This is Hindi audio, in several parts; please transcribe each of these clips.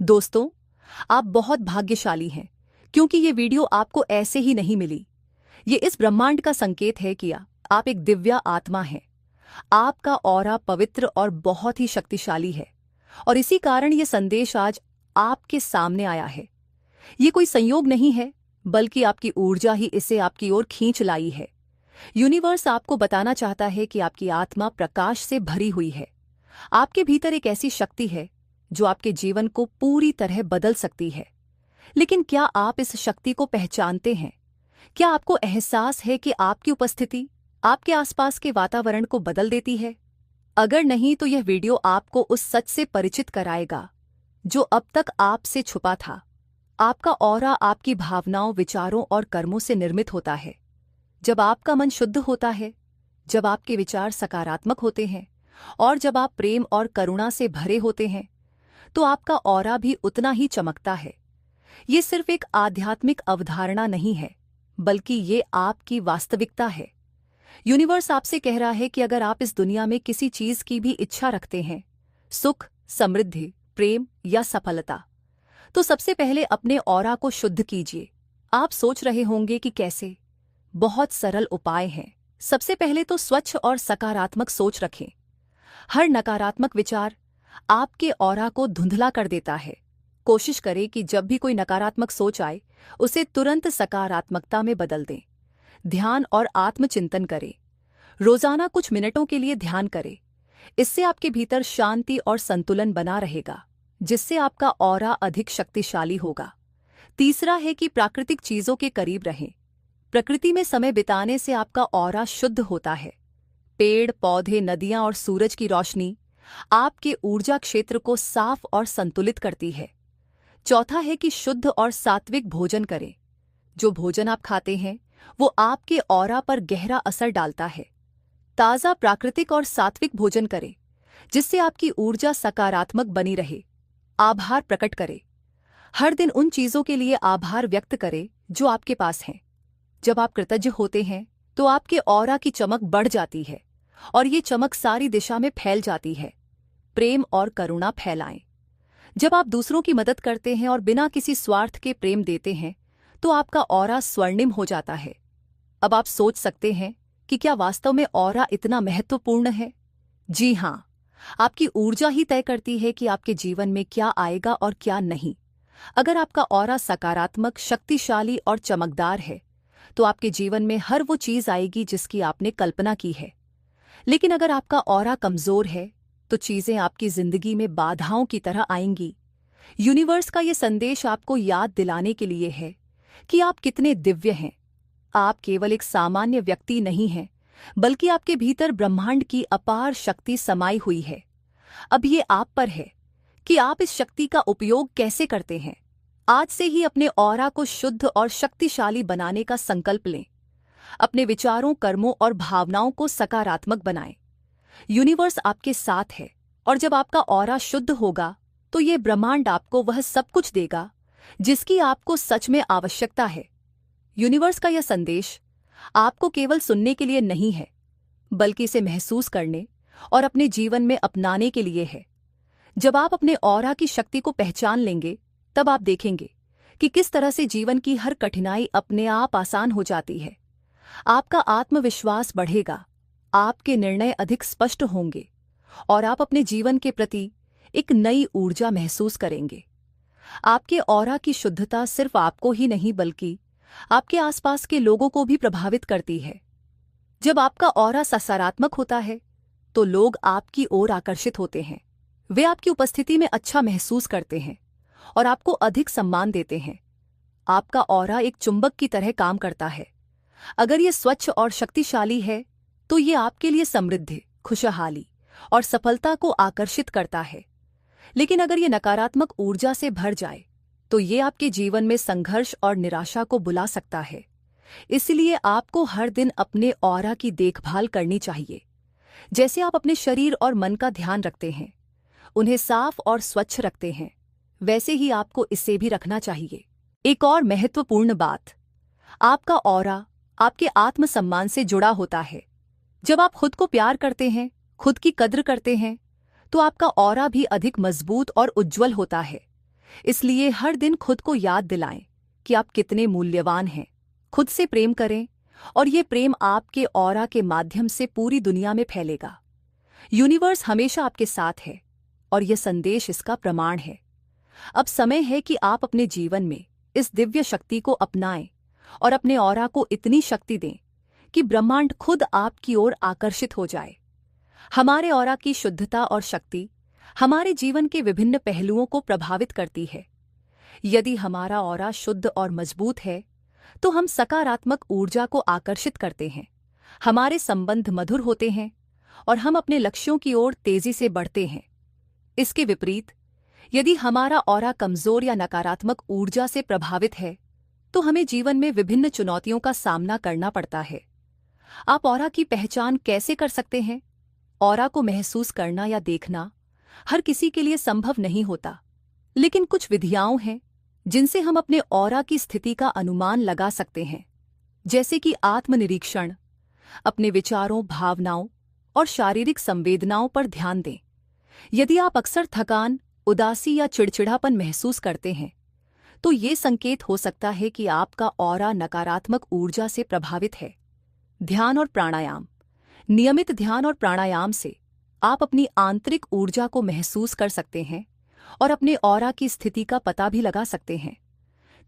दोस्तों, आप बहुत भाग्यशाली हैं क्योंकि ये वीडियो आपको ऐसे ही नहीं मिली। ये इस ब्रह्मांड का संकेत है कि आप एक दिव्य आत्मा हैं। आपका ऑरा पवित्र और बहुत ही शक्तिशाली है और इसी कारण ये संदेश आज आपके सामने आया है। ये कोई संयोग नहीं है, बल्कि आपकी ऊर्जा ही इसे आपकी ओर खींच लाई है। यूनिवर्स आपको बताना चाहता है कि आपकी आत्मा प्रकाश से भरी हुई है। आपके भीतर एक ऐसी शक्ति है जो आपके जीवन को पूरी तरह बदल सकती है। लेकिन क्या आप इस शक्ति को पहचानते हैं? क्या आपको एहसास है कि आपकी उपस्थिति आपके आसपास के वातावरण को बदल देती है? अगर नहीं, तो यह वीडियो आपको उस सच से परिचित कराएगा जो अब तक आपसे छुपा था। आपका ऑरा आपकी भावनाओं, विचारों और कर्मों से निर्मित होता है। जब आपका मन शुद्ध होता है, जब आपके विचार सकारात्मक होते हैं और जब आप प्रेम और करुणा से भरे होते हैं, तो आपका ऑरा भी उतना ही चमकता है। ये सिर्फ एक आध्यात्मिक अवधारणा नहीं है, बल्कि ये आपकी वास्तविकता है। यूनिवर्स आपसे कह रहा है कि अगर आप इस दुनिया में किसी चीज की भी इच्छा रखते हैं, सुख, समृद्धि, प्रेम या सफलता, तो सबसे पहले अपने ऑरा को शुद्ध कीजिए। आप सोच रहे होंगे कि कैसे? बहुत सरल उपाय हैं। सबसे पहले तो स्वच्छ और सकारात्मक सोच रखें। हर नकारात्मक विचार आपके ऑरा को धुंधला कर देता है। कोशिश करें कि जब भी कोई नकारात्मक सोच आए, उसे तुरंत सकारात्मकता में बदल दें। ध्यान और आत्मचिंतन करें। रोजाना कुछ मिनटों के लिए ध्यान करें। इससे आपके भीतर शांति और संतुलन बना रहेगा, जिससे आपका ऑरा अधिक शक्तिशाली होगा। तीसरा है कि प्राकृतिक चीजों के करीब रहें। प्रकृति में समय बिताने से आपका ऑरा शुद्ध होता है। पेड़, पौधे, नदियां और सूरज की रोशनी आपके ऊर्जा क्षेत्र को साफ और संतुलित करती है। चौथा है कि शुद्ध और सात्विक भोजन करें। जो भोजन आप खाते हैं, वो आपके ऑरा पर गहरा असर डालता है। ताज़ा, प्राकृतिक और सात्विक भोजन करें, जिससे आपकी ऊर्जा सकारात्मक बनी रहे। आभार प्रकट करें। हर दिन उन चीज़ों के लिए आभार व्यक्त करें जो आपके पास हैं। जब आप कृतज्ञ होते हैं, तो आपके ऑरा की चमक बढ़ जाती है और ये चमक सारी दिशा में फैल जाती है। प्रेम और करुणा फैलाएं। जब आप दूसरों की मदद करते हैं और बिना किसी स्वार्थ के प्रेम देते हैं, तो आपका ऑरा स्वर्णिम हो जाता है। अब आप सोच सकते हैं कि क्या वास्तव में ऑरा इतना महत्वपूर्ण है? जी हाँ, आपकी ऊर्जा ही तय करती है कि आपके जीवन में क्या आएगा और क्या नहीं। अगर आपका ऑरा सकारात्मक, शक्तिशाली और चमकदार है, तो आपके जीवन में हर वो चीज आएगी जिसकी आपने कल्पना की है। लेकिन अगर आपका ऑरा कमजोर है, तो चीजें आपकी जिंदगी में बाधाओं की तरह आएंगी। यूनिवर्स का ये संदेश आपको याद दिलाने के लिए है कि आप कितने दिव्य हैं। आप केवल एक सामान्य व्यक्ति नहीं हैं, बल्कि आपके भीतर ब्रह्मांड की अपार शक्ति समाई हुई है। अब ये आप पर है कि आप इस शक्ति का उपयोग कैसे करते हैं। आज से ही अपने ऑरा को शुद्ध और शक्तिशाली बनाने का संकल्प लें। अपने विचारों, कर्मों और भावनाओं को सकारात्मक बनाएं। यूनिवर्स आपके साथ है और जब आपका ऑरा शुद्ध होगा, तो ये ब्रह्मांड आपको वह सब कुछ देगा जिसकी आपको सच में आवश्यकता है। यूनिवर्स का यह संदेश आपको केवल सुनने के लिए नहीं है, बल्कि इसे महसूस करने और अपने जीवन में अपनाने के लिए है। जब आप अपने ऑरा की शक्ति को पहचान लेंगे, तब आप देखेंगे कि किस तरह से जीवन की हर कठिनाई अपने आप आसान हो जाती है। आपका आत्मविश्वास बढ़ेगा, आपके निर्णय अधिक स्पष्ट होंगे और आप अपने जीवन के प्रति एक नई ऊर्जा महसूस करेंगे। आपके ऑरा की शुद्धता सिर्फ आपको ही नहीं, बल्कि आपके आसपास के लोगों को भी प्रभावित करती है। जब आपका ऑरा सकारात्मक होता है, तो लोग आपकी ओर आकर्षित होते हैं। वे आपकी उपस्थिति में अच्छा महसूस करते हैं और आपको अधिक सम्मान देते हैं। आपका ऑरा एक चुंबक की तरह काम करता है। अगर ये स्वच्छ और शक्तिशाली है, तो ये आपके लिए समृद्धि, खुशहाली और सफलता को आकर्षित करता है। लेकिन अगर ये नकारात्मक ऊर्जा से भर जाए, तो ये आपके जीवन में संघर्ष और निराशा को बुला सकता है। इसलिए आपको हर दिन अपने ऑरा की देखभाल करनी चाहिए। जैसे आप अपने शरीर और मन का ध्यान रखते हैं, उन्हें साफ और स्वच्छ रखते हैं, वैसे ही आपको इसे भी रखना चाहिए। एक और महत्वपूर्ण बात, आपका ऑरा आपके आत्मसम्मान से जुड़ा होता है। जब आप खुद को प्यार करते हैं, खुद की कद्र करते हैं, तो आपका ऑरा भी अधिक मजबूत और उज्ज्वल होता है। इसलिए हर दिन खुद को याद दिलाएं कि आप कितने मूल्यवान हैं। खुद से प्रेम करें और ये प्रेम आपके ऑरा के माध्यम से पूरी दुनिया में फैलेगा। यूनिवर्स हमेशा आपके साथ है और यह संदेश इसका प्रमाण है। अब समय है कि आप अपने जीवन में इस दिव्य शक्ति को अपनाएं और अपने ऑरा को इतनी शक्ति दें कि ब्रह्मांड खुद आपकी ओर आकर्षित हो जाए। हमारे ऑरा की शुद्धता और शक्ति हमारे जीवन के विभिन्न पहलुओं को प्रभावित करती है। यदि हमारा ऑरा शुद्ध और मजबूत है तो हम सकारात्मक ऊर्जा को आकर्षित करते हैं, हमारे संबंध मधुर होते हैं और हम अपने लक्ष्यों की ओर तेजी से बढ़ते हैं। इसके विपरीत, यदि हमारा ऑरा कमजोर या नकारात्मक ऊर्जा से प्रभावित है तो हमें जीवन में विभिन्न चुनौतियों का सामना करना पड़ता है। आप ऑरा की पहचान कैसे कर सकते हैं? ऑरा को महसूस करना या देखना हर किसी के लिए संभव नहीं होता, लेकिन कुछ विधियां हैं जिनसे हम अपने ऑरा की स्थिति का अनुमान लगा सकते हैं, जैसे कि आत्मनिरीक्षण, अपने विचारों, भावनाओं और शारीरिक संवेदनाओं पर ध्यान दें। यदि आप अक्सर थकान, उदासी या चिड़चिड़ापन महसूस करते हैं तो ये संकेत हो सकता है कि आपका ऑरा नकारात्मक ऊर्जा से प्रभावित है। ध्यान और प्राणायाम। नियमित ध्यान और प्राणायाम से आप अपनी आंतरिक ऊर्जा को महसूस कर सकते हैं और अपने ऑरा की स्थिति का पता भी लगा सकते हैं।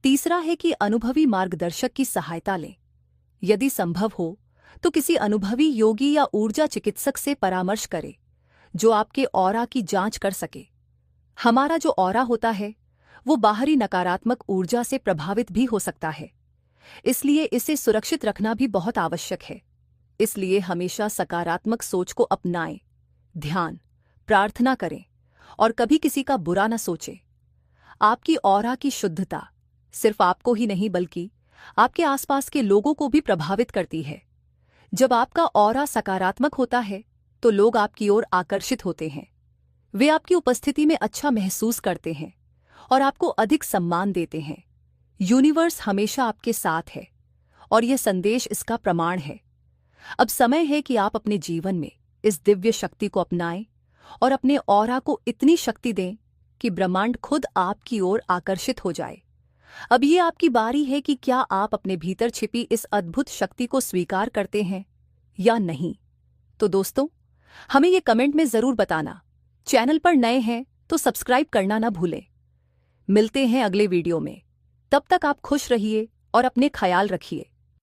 तीसरा है कि अनुभवी मार्गदर्शक की सहायता लें। यदि संभव हो तो किसी अनुभवी योगी या ऊर्जा चिकित्सक से परामर्श करें जो आपके ऑरा की जांच कर सके। हमारा जो ऑरा होता है वो बाहरी नकारात्मक ऊर्जा से प्रभावित भी हो सकता है, इसलिए इसे सुरक्षित रखना भी बहुत आवश्यक है। इसलिए हमेशा सकारात्मक सोच को अपनाएं, ध्यान, प्रार्थना करें और कभी किसी का बुरा न सोचें। आपकी ऑरा की शुद्धता सिर्फ आपको ही नहीं बल्कि आपके आसपास के लोगों को भी प्रभावित करती है। जब आपका ऑरा सकारात्मक होता है तो लोग आपकी ओर आकर्षित होते हैं। वे आपकी उपस्थिति में अच्छा महसूस करते हैं और आपको अधिक सम्मान देते हैं। यूनिवर्स हमेशा आपके साथ है और यह संदेश इसका प्रमाण है। अब समय है कि आप अपने जीवन में इस दिव्य शक्ति को अपनाएं और अपने ऑरा को इतनी शक्ति दें कि ब्रह्मांड खुद आपकी ओर आकर्षित हो जाए। अब ये आपकी बारी है कि क्या आप अपने भीतर छिपी इस अद्भुत शक्ति को स्वीकार करते हैं या नहीं। तो दोस्तों, हमें ये कमेंट में जरूर बताना। चैनल पर नए हैं तो सब्सक्राइब करना ना भूलें। मिलते हैं अगले वीडियो में। तब तक आप खुश रहिए और अपने ख्याल रखिए।